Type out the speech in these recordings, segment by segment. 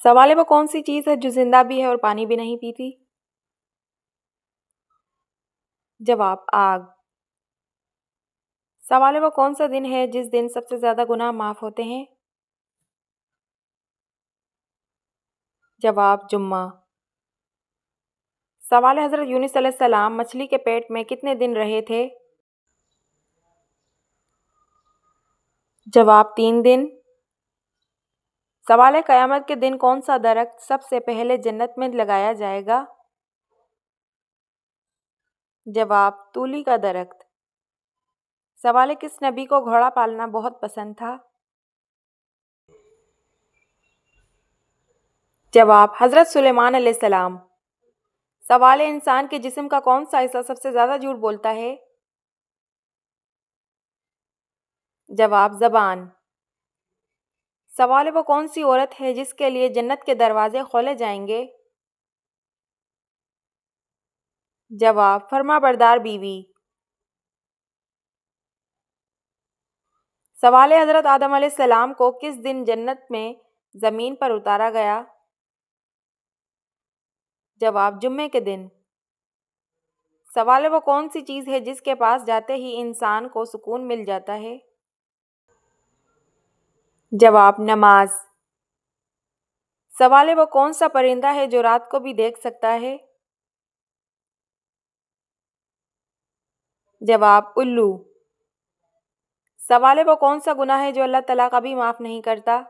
سوال ہے وہ کون سی چیز ہے جو زندہ بھی ہے اور پانی بھی نہیں پیتی؟ جواب آگ۔ سوال ہے وہ کون سا دن ہے جس دن سب سے زیادہ گناہ معاف ہوتے ہیں؟ جواب جمعہ۔ سوال ہے حضرت یونس علیہ السلام مچھلی کے پیٹ میں کتنے دن رہے تھے؟ جواب 3 دن۔ سوال ہے قیامت کے دن کون سا درخت سب سے پہلے جنت میں لگایا جائے گا؟ جواب تولی کا درخت۔ سوال ہے کس نبی کو گھوڑا پالنا بہت پسند تھا؟ جواب حضرت سلیمان علیہ السلام۔ سوال ہے انسان کے جسم کا کون سا حصہ سب سے زیادہ جھوٹ بولتا ہے؟ جواب زبان۔ سوال ہے وہ کون سی عورت ہے جس کے لیے جنت کے دروازے کھولے جائیں گے؟ جواب فرما بردار بیوی۔ سوال ہے حضرت آدم علیہ السلام کو کس دن جنت میں زمین پر اتارا گیا؟ جواب جمعے کے دن۔ سوال ہے وہ کون سی چیز ہے جس کے پاس جاتے ہی انسان کو سکون مل جاتا ہے؟ جواب نماز۔ سوال ہے وہ کون سا پرندہ ہے جو رات کو بھی دیکھ سکتا ہے؟ جواب الو۔ سوال ہے وہ کون سا گناہ ہے جو اللہ تعالیٰ کبھی معاف نہیں کرتا؟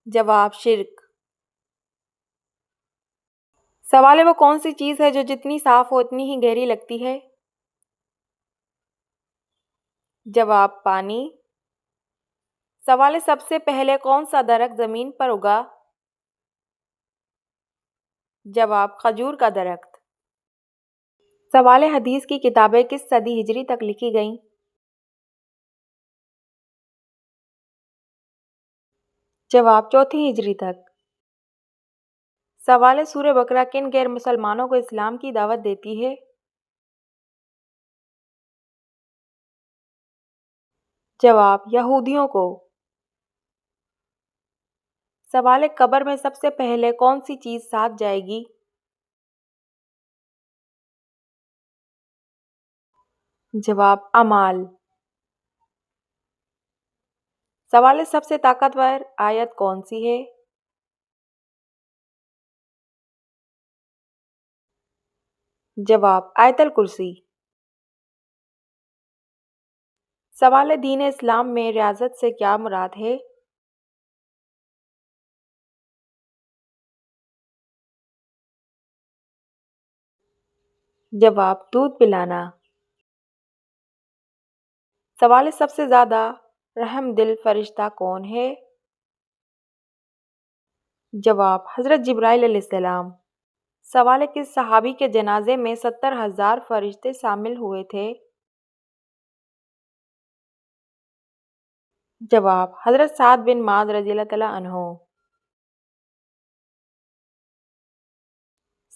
جواب شرک۔ سوال ہے وہ کون سی چیز ہے جو جتنی صاف ہو اتنی ہی گہری لگتی ہے؟ جواب پانی۔ سوال ہے سب سے پہلے کون سا درخت زمین پر اگا؟ جواب کھجور کا درخت۔ سوال ہے حدیث کی کتابیں کس صدی ہجری تک لکھی گئیں؟ جواب 4 ہجری تک۔ سوال ہے سورہ بقرہ کن غیر مسلمانوں کو اسلام کی دعوت دیتی ہے؟ جواب یہودیوں کو۔ سوال ہے قبر میں سب سے پہلے کون سی چیز ساتھ جائے گی؟ جواب اعمال۔ سوال ہے سب سے طاقتور آیت کون سی ہے؟ جواب آیت الکرسی۔ سوال ہے دین اسلام میں ریاضت سے کیا مراد ہے؟ جواب دودھ پلانا۔ سوال ہے سب سے زیادہ رحم دل فرشتہ کون ہے؟ جواب حضرت جبرائیل علیہ السلام۔ سوال ہے کس صحابی کے جنازے میں 70,000 فرشتے شامل ہوئے تھے؟ جواب حضرت سعد بن معاذ رضی اللہ تعالیٰ عنہ۔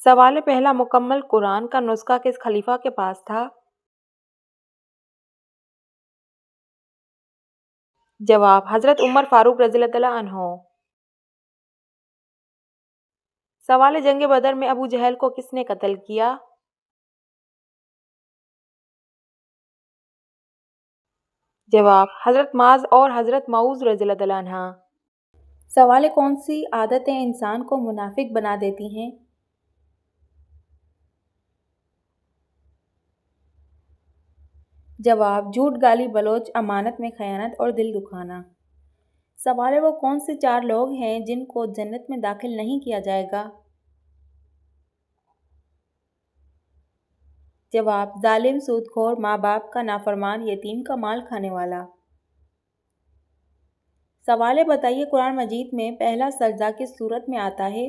سوال ہے پہلا مکمل قرآن کا نسخہ کس خلیفہ کے پاس تھا؟ جواب حضرت عمر فاروق رضی اللہ تعالیٰ عنہ۔ سوال ہے جنگ بدر میں ابو جہل کو کس نے قتل کیا؟ جواب حضرت معاذ اور حضرت معوذ رضی اللہ تعالیٰ عنہ۔ سوال ہے کون سی عادتیں انسان کو منافق بنا دیتی ہیں؟ جواب جھوٹ گالی بلوچ امانت میں خیانت اور دل دکھانا۔ سوال ہے وہ کون سے 4 لوگ ہیں جن کو جنت میں داخل نہیں کیا جائے گا؟ جواب ظالم سود خور ماں باپ کا نافرمان یتیم کا مال کھانے والا۔ سوال ہے بتائیے قرآن مجید میں پہلا سجدہ کس سورت میں آتا ہے؟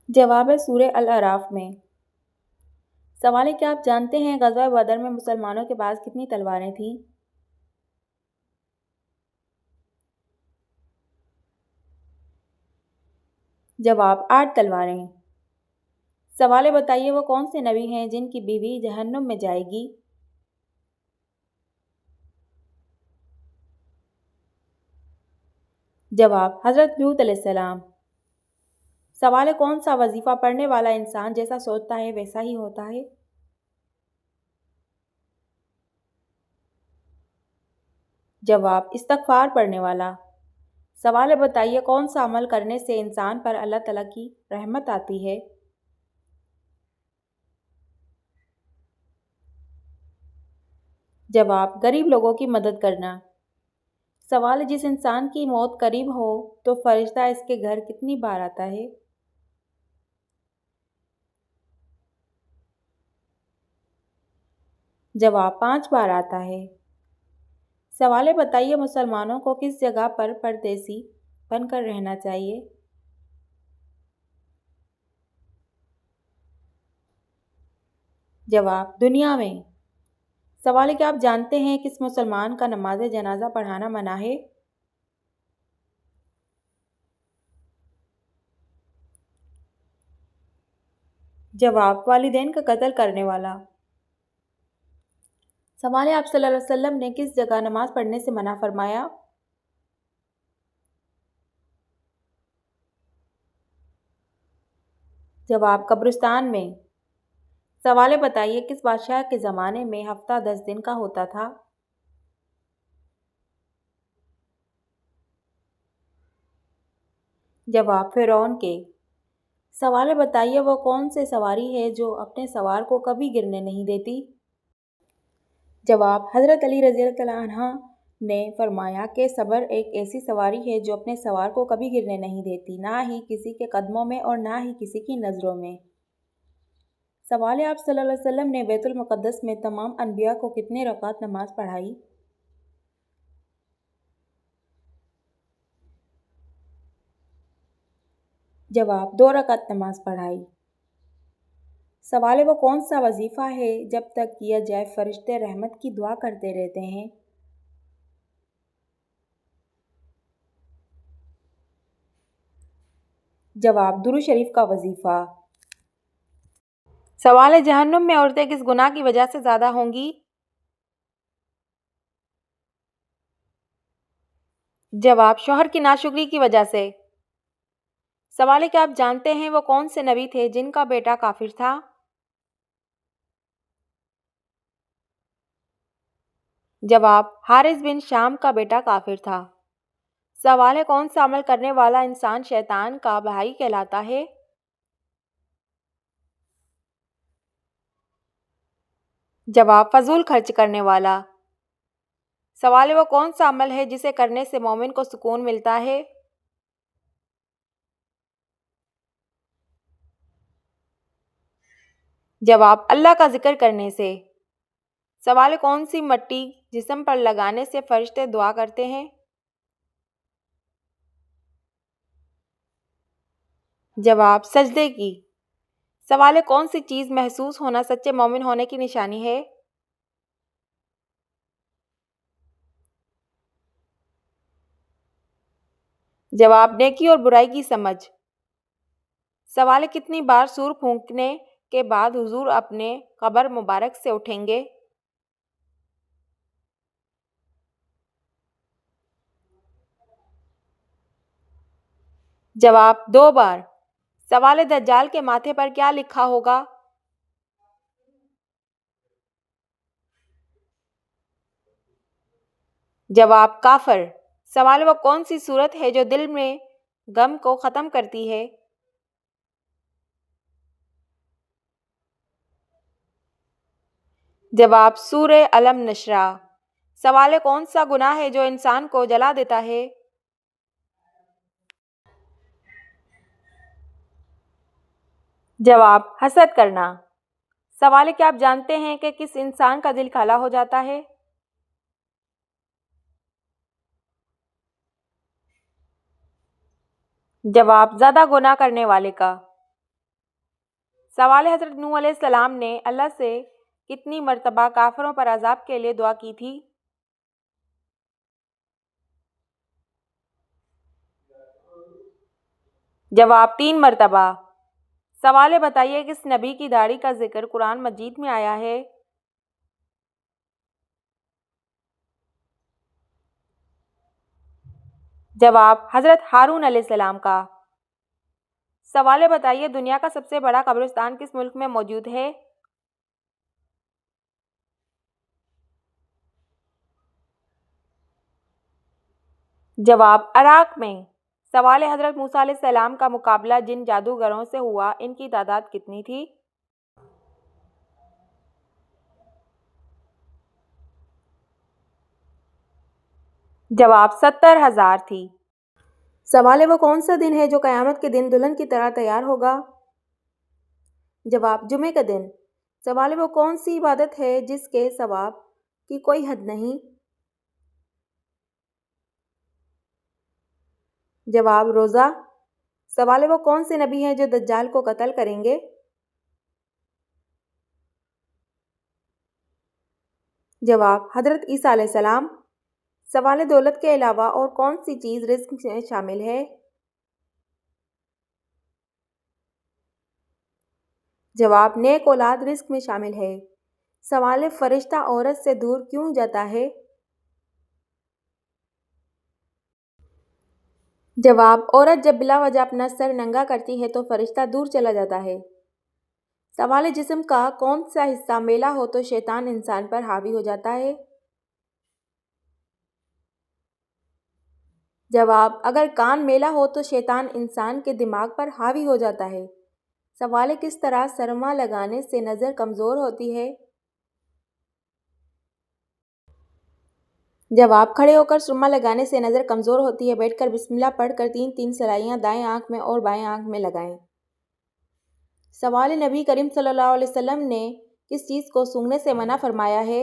جواب ہے سورہ الاعراف میں۔ سوال ہے کیا آپ جانتے ہیں غزوہ بدر میں مسلمانوں کے پاس کتنی تلواریں تھیں؟ جواب 8 تلواریں۔ سوال ہے بتائیے وہ کون سے نبی ہیں جن کی بیوی جہنم میں جائے گی؟ جواب حضرت لوط علیہ السلام۔ سوال ہے کون سا وظیفہ پڑھنے والا انسان جیسا سوچتا ہے ویسا ہی ہوتا ہے؟ جواب استغفار پڑھنے والا۔ سوال ہے بتائیے کون سا عمل کرنے سے انسان پر اللہ تعالیٰ کی رحمت آتی ہے؟ جواب غریب لوگوں کی مدد کرنا۔ سوال ہے جس انسان کی موت قریب ہو تو فرشتہ اس کے گھر کتنی بار آتا ہے؟ جواب 5 بار آتا ہے۔ سوال ہے بتائیے مسلمانوں کو کس جگہ پر پردیسی بن کر رہنا چاہیے؟ جواب دنیا میں۔ سوال ہے کہ آپ جانتے ہیں کس مسلمان کا نماز جنازہ پڑھانا منع ہے؟ جواب والدین کا قتل کرنے والا۔ سوال ہے آپ صلی اللہ علیہ وسلم نے کس جگہ نماز پڑھنے سے منع فرمایا؟ جواب قبرستان میں۔ سوال ہے بتائیے کس بادشاہ کے زمانے میں ہفتہ 10 دن کا ہوتا تھا؟ جواب فرعون کے۔ سوال ہے بتائیے وہ کون سے سواری ہے جو اپنے سوار کو کبھی گرنے نہیں دیتی؟ جواب حضرت علی رضی اللہ عنہ نے فرمایا کہ صبر ایک ایسی سواری ہے جو اپنے سوار کو کبھی گرنے نہیں دیتی، نہ ہی کسی کے قدموں میں اور نہ ہی کسی کی نظروں میں۔ سوال ہے آپ صلی اللہ علیہ وسلم نے بیت المقدس میں تمام انبیاء کو کتنے رکعت نماز پڑھائی؟ جواب 2 رکعت نماز پڑھائی۔ سوال ہے وہ کون سا وظیفہ ہے جب تک کیا جائے فرشتے رحمت کی دعا کرتے رہتے ہیں؟ جواب درود شریف کا وظیفہ۔ سوال ہے جہنم میں عورتیں کس گناہ کی وجہ سے زیادہ ہوں گی؟ جواب شوہر کی ناشکری کی وجہ سے۔ سوال ہے کہ آپ جانتے ہیں وہ کون سے نبی تھے جن کا بیٹا کافر تھا؟ جواب حارث بن شام کا بیٹا کافر تھا۔ سوال ہے کون سا عمل کرنے والا انسان شیطان کا بھائی کہلاتا ہے؟ جواب فضول خرچ کرنے والا۔ سوال ہے وہ کون سا عمل ہے جسے کرنے سے مومن کو سکون ملتا ہے؟ جواب اللہ کا ذکر کرنے سے۔ سوال ہے کون سی مٹی جسم پر لگانے سے فرشتے دعا کرتے ہیں؟ جواب سجدے کی۔ سوال ہے کون سی چیز محسوس ہونا سچے مومن ہونے کی نشانی ہے؟ جواب نیکی اور برائی کی سمجھ۔ سوال ہے کتنی بار سور پھونکنے کے بعد حضور اپنے قبر مبارک سے اٹھیں گے؟ جواب 2 بار۔ سوال ہے دجال کے ماتھے پر کیا لکھا ہوگا؟ جواب کافر۔ سوال ہے وہ کون سی صورت ہے جو دل میں غم کو ختم کرتی ہے؟ جواب سورہ الم نشرح۔ سوال ہے کون سا گناہ ہے جو انسان کو جلا دیتا ہے؟ جواب حسد کرنا۔ سوال ہے کیا آپ جانتے ہیں کہ کس انسان کا دل کالا ہو جاتا ہے؟ جواب زیادہ گناہ کرنے والے کا۔ سوال ہے حضرت نوح علیہ السلام نے اللہ سے کتنی مرتبہ کافروں پر عذاب کے لیے دعا کی تھی؟ جواب 3 مرتبہ۔ سوال ہے بتائیے کس نبی کی داڑھی کا ذکر قرآن مجید میں آیا ہے؟ جواب حضرت ہارون علیہ السلام کا۔ سوال بتائیے دنیا کا سب سے بڑا قبرستان کس ملک میں موجود ہے؟ جواب عراق میں۔ سوال حضرت موسیٰ علیہ السلام کا مقابلہ جن جادوگروں سے ہوا ان کی تعداد کتنی تھی؟ جواب 70,000 تھی۔ سوال وہ کون سا دن ہے جو قیامت کے دن دلہن کی طرح تیار ہوگا؟ جواب جمعے کا دن۔ سوال وہ کون سی عبادت ہے جس کے ثواب کی کوئی حد نہیں؟ جواب روزہ۔ سوال وہ کون سے نبی ہیں جو دجال کو قتل کریں گے؟ جواب حضرت عیسیٰ علیہ السلام۔ سوال دولت کے علاوہ اور کون سی چیز رزق میں شامل ہے؟ جواب نیک اولاد رزق میں شامل ہے۔ سوال فرشتہ عورت سے دور کیوں جاتا ہے؟ جواب عورت جب بلا وجہ اپنا سر ننگا کرتی ہے تو فرشتہ دور چلا جاتا ہے۔ سوال جسم کا کون سا حصہ میلا ہو تو شیطان انسان پر حاوی ہو جاتا ہے؟ جواب اگر کان میلا ہو تو شیطان انسان کے دماغ پر حاوی ہو جاتا ہے۔ سوال کس طرح سرما لگانے سے نظر کمزور ہوتی ہے؟ جواب کھڑے ہو کر سرما لگانے سے نظر کمزور ہوتی ہے۔ بیٹھ کر بسم اللہ پڑھ کر 3 سلائیاں دائیں آنکھ میں اور بائیں آنکھ میں لگائیں۔ سوال نبی کریم صلی اللہ علیہ وسلم نے کس چیز کو سونگھنے سے منع فرمایا ہے؟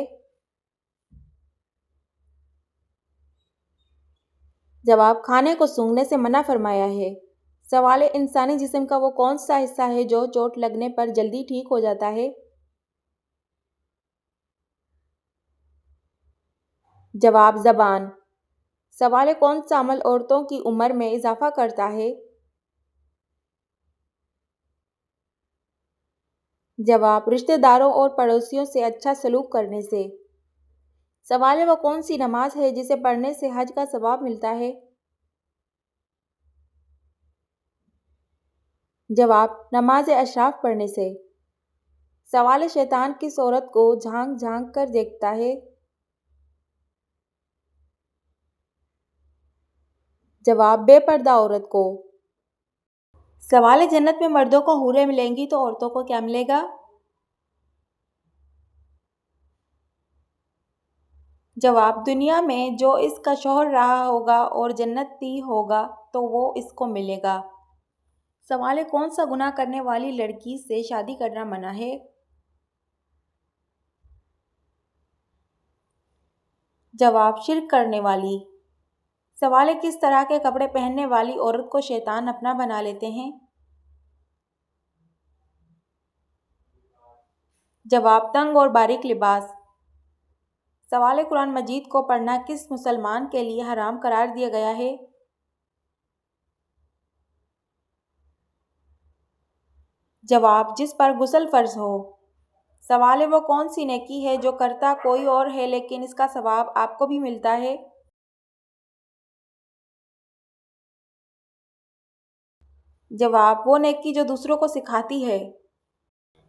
جواب کھانے کو سونگھنے سے منع فرمایا ہے۔ سوال انسانی جسم کا وہ کون سا حصہ ہے جو چوٹ لگنے پر جلدی ٹھیک ہو جاتا ہے؟ جواب زبان۔ سوال کون سا عمل عورتوں کی عمر میں اضافہ کرتا ہے؟ جواب رشتہ داروں اور پڑوسیوں سے اچھا سلوک کرنے سے۔ سوال وہ کون سی نماز ہے جسے پڑھنے سے حج کا ثواب ملتا ہے؟ جواب نماز اشراف پڑھنے سے۔ سوال شیطان کس عورت کو جھانک جھانک کر دیکھتا ہے؟ جواب بے پردہ عورت کو۔ سوال جنت میں مردوں کو حوریں ملیں گی تو عورتوں کو کیا ملے گا؟ جواب دنیا میں جو اس کا شوہر رہا ہوگا اور جنتی ہوگا تو وہ اس کو ملے گا۔ سوال کون سا گناہ کرنے والی لڑکی سے شادی کرنا منع ہے؟ جواب شرک کرنے والی۔ سوال کس طرح کے کپڑے پہننے والی عورت کو شیطان اپنا بنا لیتے ہیں؟ جواب تنگ اور باریک لباس۔ سوال قرآن مجید کو پڑھنا کس مسلمان کے لیے حرام قرار دیا گیا ہے؟ جواب جس پر غسل فرض ہو۔ سوال وہ کون سی نیکی ہے جو کرتا کوئی اور ہے لیکن اس کا ثواب آپ کو بھی ملتا ہے؟ جواب وہ نیکی جو دوسروں کو سکھاتی ہے۔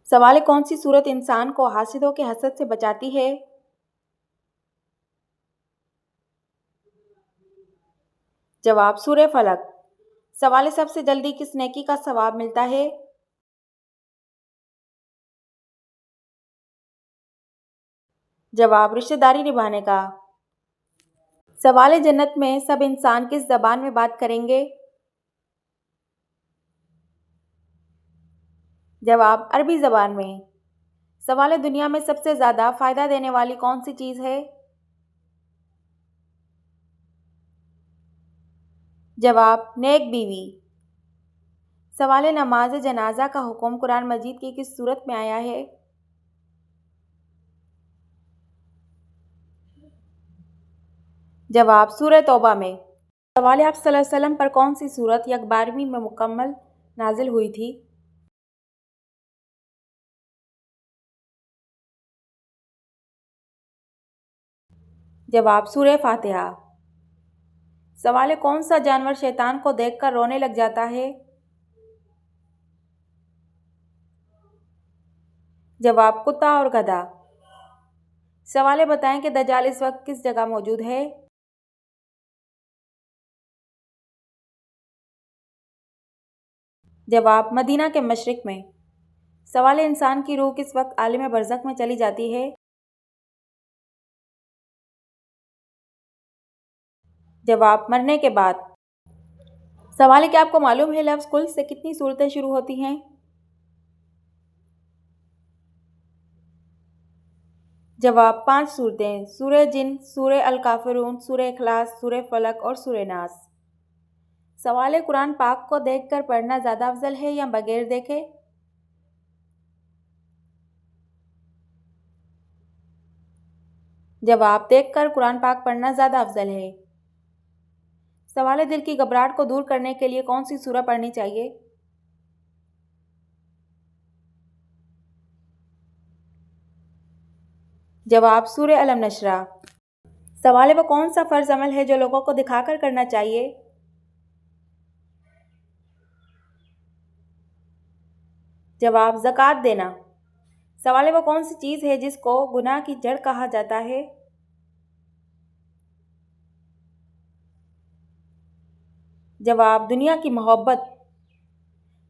سوال کون سی صورت انسان کو حاسدوں کے حسد سے بچاتی ہے؟ جواب سورہ فلق۔ سوال سب سے جلدی کس نیکی کا ثواب ملتا ہے؟ جواب رشتہ داری نبھانے کا۔ سوال جنت میں سب انسان کس زبان میں بات کریں گے؟ جواب عربی زبان میں۔ سوال دنیا میں سب سے زیادہ فائدہ دینے والی کون سی چیز ہے؟ جواب نیک بیوی۔ سوال نماز جنازہ کا حکم قرآن مجید کی کس سورت میں آیا ہے؟ جواب سورہ توبہ میں۔ سوال آپ صلی اللہ علیہ وسلم پر کون سی سورت 11ویں میں مکمل نازل ہوئی تھی؟ جواب سورہ فاتحہ۔ سوال ہے کون سا جانور شیطان کو دیکھ کر رونے لگ جاتا ہے؟ جواب کتا اور گدھا۔ سوال ہے بتائیں کہ دجال اس وقت کس جگہ موجود ہے؟ جواب مدینہ کے مشرق میں۔ سوال ہے انسان کی روح کس وقت عالم برزخ میں چلی جاتی ہے؟ جواب مرنے کے بعد۔ سوال ہے کہ آپ کو معلوم ہے لفظ کل سے کتنی صورتیں شروع ہوتی ہیں؟ جواب 5 صورتیں: سورہ جن، سورہ الکافرون، سورہ اخلاص، سورہ فلق اور سورہ ناس۔ سوال ہے قرآن پاک کو دیکھ کر پڑھنا زیادہ افضل ہے یا بغیر دیکھے؟ جواب دیکھ کر قرآن پاک پڑھنا زیادہ افضل ہے۔ سوال ہے دل کی گھبراہٹ کو دور کرنے کے لیے کون سی سورہ پڑھنی چاہیے؟ جواب سورہ الم نشرح۔ سوال ہے وہ کون سا فرض عمل ہے جو لوگوں کو دکھا کر کرنا چاہیے؟ جواب زکوٰۃ دینا۔ سوال ہے وہ کون سی چیز ہے جس کو گناہ کی جڑ کہا جاتا ہے؟ جواب دنیا کی محبت۔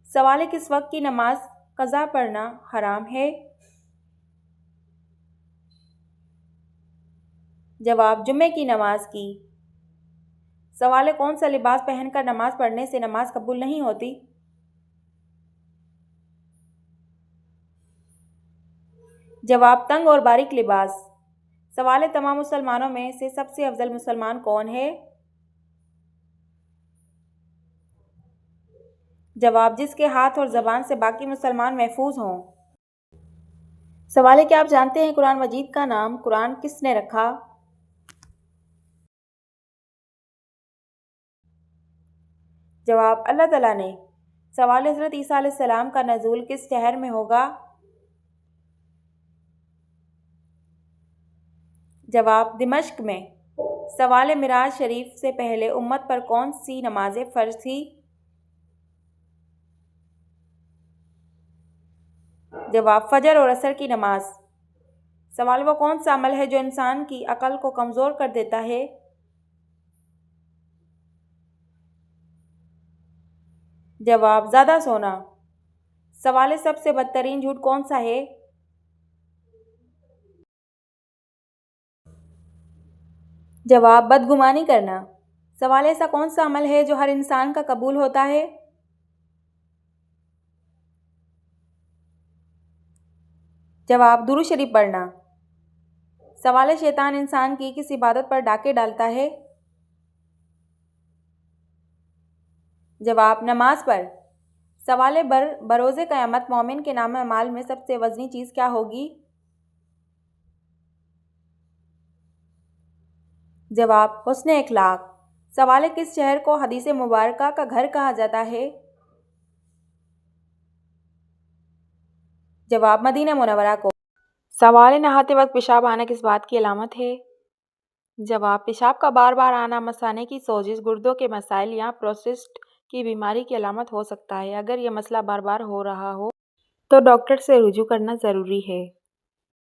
سوال ہے کس وقت کی نماز قضا پڑھنا حرام ہے؟ جواب جمعے کی نماز کی۔ سوال ہے کون سا لباس پہن کر نماز پڑھنے سے نماز قبول نہیں ہوتی؟ جواب تنگ اور باریک لباس۔ سوال ہے تمام مسلمانوں میں سے سب سے افضل مسلمان کون ہے؟ جواب جس کے ہاتھ اور زبان سے باقی مسلمان محفوظ ہوں۔ سوال ہے کہ آپ جانتے ہیں قرآن مجید کا نام قرآن کس نے رکھا؟ جواب اللہ تعالیٰ نے۔ سوال ہے حضرت عیسیٰ علیہ السلام کا نزول کس شہر میں ہوگا؟ جواب دمشق میں۔ سوال ہے معراج شریف سے پہلے امت پر کون سی نمازیں فرض تھی؟ جواب فجر اور عصر کی نماز۔ سوال وہ کون سا عمل ہے جو انسان کی عقل کو کمزور کر دیتا ہے؟ جواب زیادہ سونا۔ سوال ہے سب سے بدترین جھوٹ کون سا ہے؟ جواب بدگمانی کرنا۔ سوال ایسا کون سا عمل ہے جو ہر انسان کا قبول ہوتا ہے؟ جواب درود شریف پڑھنا۔ سوال ہے شیطان انسان کی کس عبادت پر ڈاکے ڈالتا ہے؟ جواب نماز پر۔ سوال ہے بروز قیامت مومن کے نام اعمال میں سب سے وزنی چیز کیا ہوگی؟ جواب حسن اخلاق۔ سوال ہے کس شہر کو حدیث مبارکہ کا گھر کہا جاتا ہے؟ جواب مدینہ منورہ کو۔ سوال ہے نہاتے وقت پیشاب آنا کس بات کی علامت ہے؟ جواب پیشاب کا بار بار آنا مثانے کی سوزش، گردوں کے مسائل یا پروسٹیٹ کی بیماری کی علامت ہو سکتا ہے۔ اگر یہ مسئلہ بار بار ہو رہا ہو تو ڈاکٹر سے رجوع کرنا ضروری ہے۔